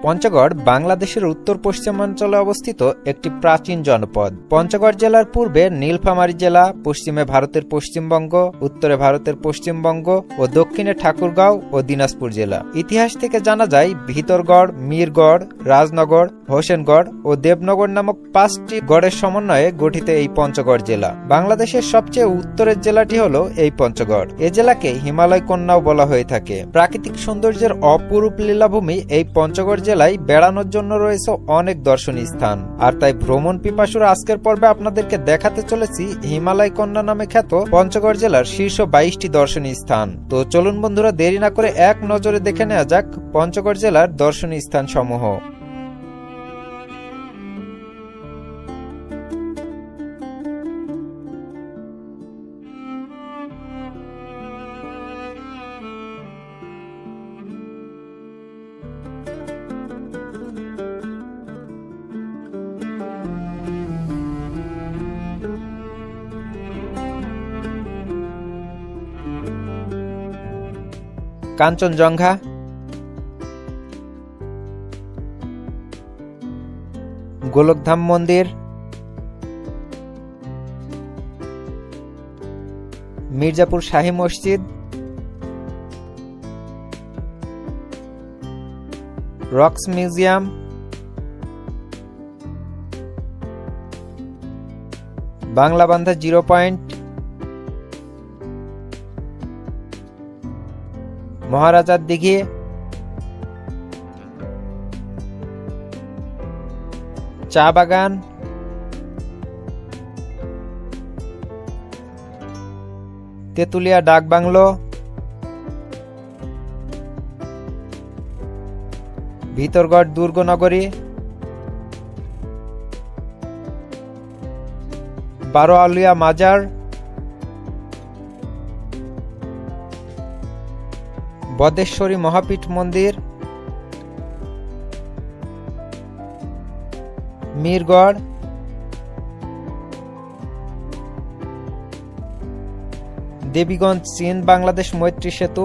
পঞ্চগড় বাংলাদেশের উত্তর পশ্চিমাঞ্চলে অবস্থিত একটি প্রাচীন জনপদ। পঞ্চগড় জেলার পূর্বে নীলফামারী জেলা, পশ্চিমে ভারতের পশ্চিমবঙ্গ, উত্তরে ভারতের পশ্চিমবঙ্গ ও দক্ষিণে ঠাকুরগাঁও ও দিনাজপুর জেলা। ইতিহাস থেকে জানা যায় ভিতরগড়, মিরগড়, রাজনগর, হোসেনগড় ও দেবনগর নামক 5টি গড়ের সমন্বয়ে গঠিত এই পঞ্চগড় জেলা। বাংলাদেশের সবচেয়ে উত্তরের জেলাটি হল এই পঞ্চগড়। এ জেলাকে হিমালয় কন্যাও বলা হয়ে থাকে। প্রাকৃতিক সৌন্দর্যের অপরূপ লীলাভূমি এই পঞ্চগড় জেলায় বেড়ানোর জন্য রয়েছে অনেক দর্শনীয় স্থান। আর তাই ভ্রমণ পিপাসুর আজকের পর্বে আপনাদেরকে দেখাতে চলেছি হিমালয় কন্যা নামে খ্যাত পঞ্চগড় জেলার শীর্ষ 22টি দর্শনীয় স্থান। তো চলুন বন্ধুরা, দেরি না করে এক নজরে দেখে নেওয়া যাক পঞ্চগড় জেলার দর্শনীয় স্থান সমূহ। কাঞ্চনজঙ্ঘা, গোলকধাম মন্দির, মির্জাপুর শাহী মসজিদ, রক্স মিউজিয়াম, বাংলাবান্ধা 0 পয়েন্ট, মহারাজার দিঘি, চা বাগান, তেতুলিয়া ডাক বাংলো, ভিতরগড় দুর্গনগরী, 12 আউলিয়া মাজার, বদেশ্বরী মহাপীঠ মন্দির, মিরগড়, দেবীগঞ্জ চীন বাংলাদেশ মৈত্রী সেতু,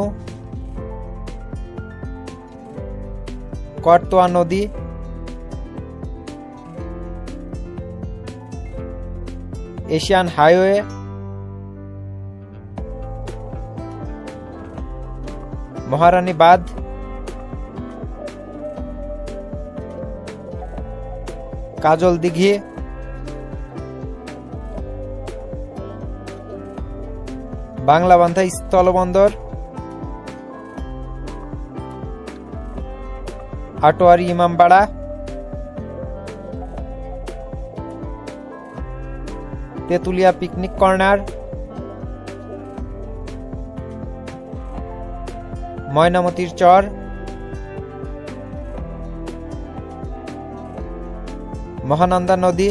করতোয়া নদী, এশিয়ান হাইওয়ে, মহারানী বাঁধ, কাজল দিঘি, বাংলাবান্ধা স্থলবন্দর, আটোয়ারি ইমামবাড়া, তেতুলিয়া পিকনিক কর্নার, ময়নামতির চর, মহানন্দা নদী,